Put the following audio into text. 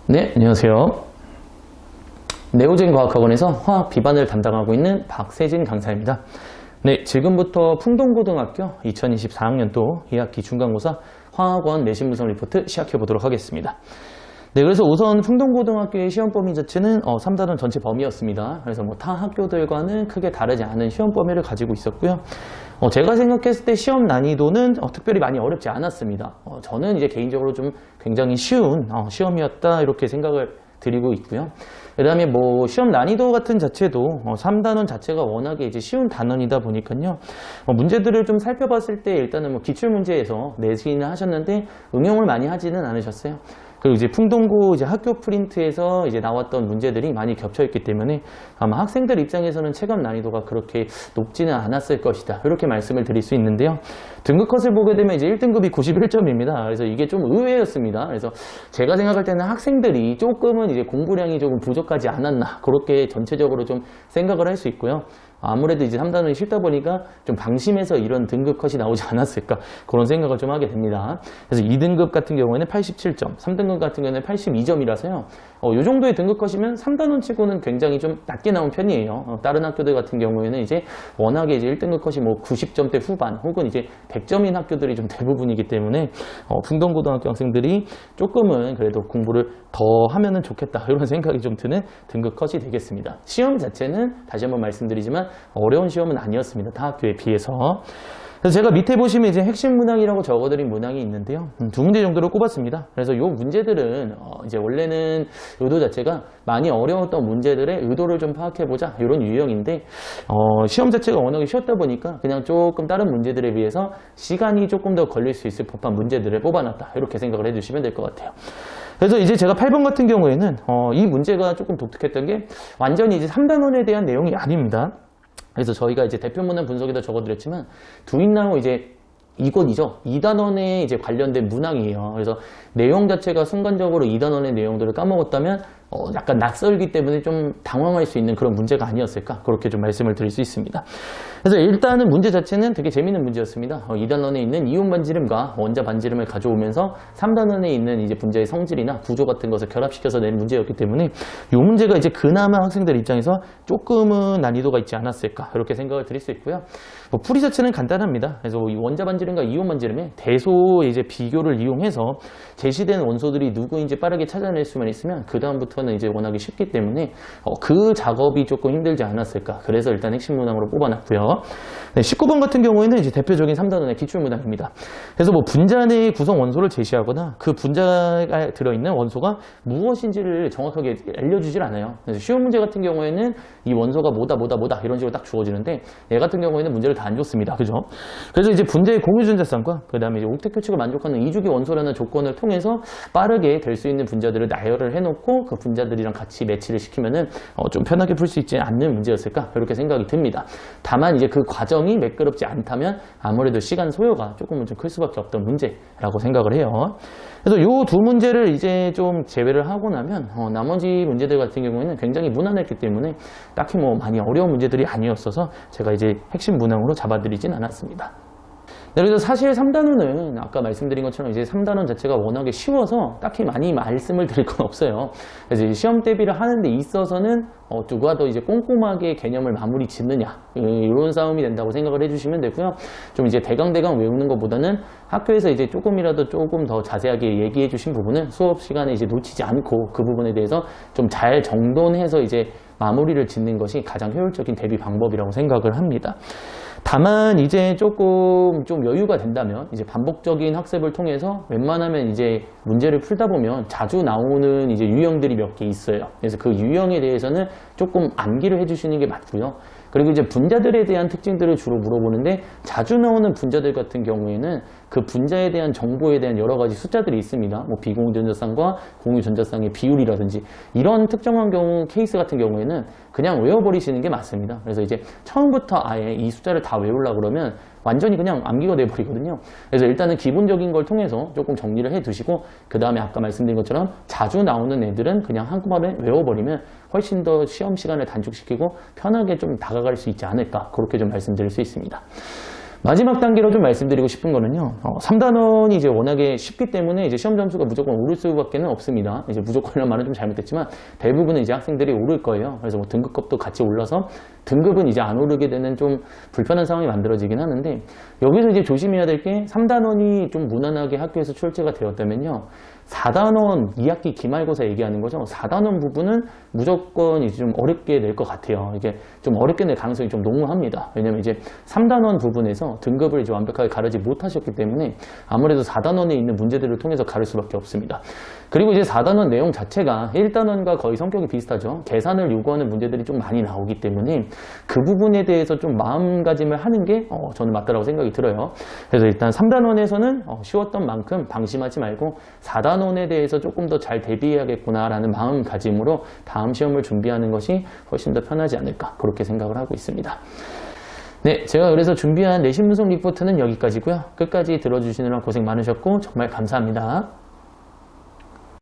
네, 안녕하세요. 네오젠 과학학원에서 화학 비반을 담당하고 있는 박세진 강사입니다. 네, 지금부터 풍동고등학교 2024학년도 2학기 중간고사 화학원 내신 분석 리포트 시작해 보도록 하겠습니다. 네, 그래서 우선 풍동고등학교의 시험 범위 자체는 3단원 전체 범위였습니다. 그래서 타 학교들과는 크게 다르지 않은 시험 범위를 가지고 있었고요. 제가 생각했을 때 시험 난이도는 특별히 많이 어렵지 않았습니다. 저는 이제 개인적으로 좀 굉장히 쉬운 시험이었다 이렇게 생각을 드리고 있고요. 그 다음에 시험 난이도 같은 자체도 3단원 자체가 워낙에 이제 쉬운 단원이다 보니까요. 문제들을 좀 살펴봤을 때 일단은 기출문제에서 내신을 하셨는데 응용을 많이 하지는 않으셨어요. 그리고 이제 풍동고 학교 프린트에서 이제 나왔던 문제들이 많이 겹쳐있기 때문에 아마 학생들 입장에서는 체감 난이도가 그렇게 높지는 않았을 것이다. 이렇게 말씀을 드릴 수 있는데요. 등급 컷을 보게 되면 이제 1등급이 91점입니다. 그래서 이게 좀 의외였습니다. 그래서 제가 생각할 때는 학생들이 조금은 이제 공부량이 조금 부족하지 않았나. 그렇게 전체적으로 좀 생각을 할 수 있고요. 아무래도 이제 3단원이 쉽다 보니까 좀 방심해서 이런 등급 컷이 나오지 않았을까 그런 생각을 좀 하게 됩니다. 그래서 2등급 같은 경우에는 87점, 3등급 같은 경우에는 82점이라서요. 이 정도의 등급 컷이면 3단원 치고는 굉장히 좀 낮게 나온 편이에요. 다른 학교들 같은 경우에는 이제 워낙에 이제 1등급 컷이 90점대 후반 혹은 이제 100점인 학교들이 좀 대부분이기 때문에 풍동고등학교 학생들이 조금은 그래도 공부를 더 하면은 좋겠다 이런 생각이 좀 드는 등급 컷이 되겠습니다. 시험 자체는 다시 한번 말씀드리지만 어려운 시험은 아니었습니다. 타 학교에 비해서. 그래서 제가 밑에 보시면 이제 핵심 문항이라고 적어드린 문항이 있는데요. 두 문제 정도를 꼽았습니다. 그래서 이 문제들은 이제 원래는 의도 자체가 많이 어려웠던 문제들의 의도를 좀 파악해보자 이런 유형인데 시험 자체가 워낙에 쉬웠다 보니까 그냥 조금 다른 문제들에 비해서 시간이 조금 더 걸릴 수 있을 법한 문제들을 뽑아놨다 이렇게 생각을 해주시면 될 것 같아요. 그래서 이제 제가 8번 같은 경우에는 이 문제가 조금 독특했던 게 완전히 이제 3단원에 대한 내용이 아닙니다. 그래서 저희가 이제 대표 문항 분석에다 적어드렸지만 두인나무 이제 이권이죠. 2단원에 이제 관련된 문항이에요. 그래서 내용 자체가 순간적으로 2단원의 내용들을 까먹었다면 약간 낯설기 때문에 좀 당황할 수 있는 그런 문제가 아니었을까 그렇게 좀 말씀을 드릴 수 있습니다. 그래서 일단은 문제 자체는 되게 재밌는 문제였습니다. 2단원에 있는 이온 반지름과 원자 반지름을 가져오면서 3단원에 있는 이제 분자의 성질이나 구조 같은 것을 결합시켜서 낸 문제였기 때문에 이 문제가 이제 그나마 학생들 입장에서 조금은 난이도가 있지 않았을까 이렇게 생각을 드릴 수 있고요. 풀이 자체는 간단합니다. 그래서 이 원자 반지름과 이온 반지름의 대소의 이제 비교를 이용해서 제시된 원소들이 누구인지 빠르게 찾아낼 수만 있으면 그 다음부터는 이제 워낙에 쉽기 때문에 그 작업이 조금 힘들지 않았을까. 그래서 일단 핵심 문항으로 뽑아놨고요. 네, 19번 같은 경우에는 이제 대표적인 3단원의 기출 문항입니다. 그래서 분자 내의 구성 원소를 제시하거나 그 분자가 들어있는 원소가 무엇인지를 정확하게 알려주질 않아요. 그래서 쉬운 문제 같은 경우에는 이 원소가 뭐다 이런 식으로 딱 주어지는데 얘 같은 경우에는 문제를 다 안 줬습니다. 그죠? 그래서 이제 분자의 공유전자쌍과 그 다음에 이제 옥텟 규칙을 만족하는 이주기 원소라는 조건을 통해서 빠르게 될 수 있는 분자들을 나열을 해놓고 그 분자들이랑 같이 매치를 시키면은 좀 편하게 풀 수 있지 않는 문제였을까 이렇게 생각이 듭니다. 다만 이제 그 과정이 매끄럽지 않다면 아무래도 시간 소요가 조금은 좀 클 수밖에 없던 문제라고 생각을 해요. 그래서 요 두 문제를 이제 좀 제외를 하고 나면 나머지 문제들 같은 경우에는 굉장히 무난했기 때문에 딱히 많이 어려운 문제들이 아니었어서 제가 이제 핵심 문항으로 잡아드리진 않았습니다. 네, 그래서 사실 3단원은 아까 말씀드린 것처럼 이제 3단원 자체가 워낙에 쉬워서 딱히 많이 말씀을 드릴 건 없어요. 그래서 시험 대비를 하는 데 있어서는 누가 더 이제 꼼꼼하게 개념을 마무리 짓느냐 이런 싸움이 된다고 생각을 해주시면 되고요. 좀 이제 대강 외우는 것보다는 학교에서 이제 조금이라도 조금 더 자세하게 얘기해 주신 부분은 수업 시간에 이제 놓치지 않고 그 부분에 대해서 좀 잘 정돈해서 이제 마무리를 짓는 것이 가장 효율적인 대비 방법이라고 생각을 합니다. 다만 이제 조금 좀 여유가 된다면 이제 반복적인 학습을 통해서 웬만하면 이제 문제를 풀다 보면 자주 나오는 이제 유형들이 몇 개 있어요. 그래서 그 유형에 대해서는 조금 암기를 해주시는 게 맞고요. 그리고 이제 분자들에 대한 특징들을 주로 물어보는데 자주 나오는 분자들 같은 경우에는 그 분자에 대한 정보에 대한 여러 가지 숫자들이 있습니다. 비공유전자쌍과 공유전자쌍의 비율이라든지 이런 특정한 경우 케이스 같은 경우에는 그냥 외워버리시는 게 맞습니다. 그래서 이제 처음부터 아예 이 숫자를 다 외우려고 그러면 완전히 그냥 암기가 돼버리거든요. 그래서 일단은 기본적인 걸 통해서 조금 정리를 해 두시고 그 다음에 아까 말씀드린 것처럼 자주 나오는 애들은 그냥 한꺼번에 외워버리면 훨씬 더 시험 시간을 단축시키고 편하게 좀 다가갈 수 있지 않을까 그렇게 좀 말씀드릴 수 있습니다. 마지막 단계로 좀 말씀드리고 싶은 거는요. 3단원이 이제 워낙에 쉽기 때문에 이제 시험 점수가 무조건 오를 수밖에는 없습니다. 이제 무조건이라는 말은 좀 잘못됐지만 대부분은 이제 학생들이 오를 거예요. 그래서 뭐 등급값도 같이 올라서 등급은 이제 안 오르게 되는 좀 불편한 상황이 만들어지긴 하는데 여기서 이제 조심해야 될 게 3단원이 좀 무난하게 학교에서 출제가 되었다면요. 4단원 2학기 기말고사 얘기하는 거죠. 4단원 부분은 무조건 이제 좀 어렵게 낼 것 같아요. 이게 좀 어렵게 낼 가능성이 좀 농후합니다. 왜냐면 이제 3단원 부분에서 등급을 이제 완벽하게 가르지 못하셨기 때문에 아무래도 4단원에 있는 문제들을 통해서 가를 수밖에 없습니다. 그리고 이제 4단원 내용 자체가 1단원과 거의 성격이 비슷하죠. 계산을 요구하는 문제들이 좀 많이 나오기 때문에 그 부분에 대해서 좀 마음가짐을 하는 게 저는 맞다라고 생각이 들어요. 그래서 일단 3단원에서는 쉬웠던 만큼 방심하지 말고 4단원에 대해서 조금 더 잘 대비해야겠구나라는 마음가짐으로 다음 시험을 준비하는 것이 훨씬 더 편하지 않을까 그렇게 생각을 하고 있습니다. 네, 제가 그래서 준비한 내신 분석 리포트는 여기까지고요. 끝까지 들어주시느라 고생 많으셨고 정말 감사합니다.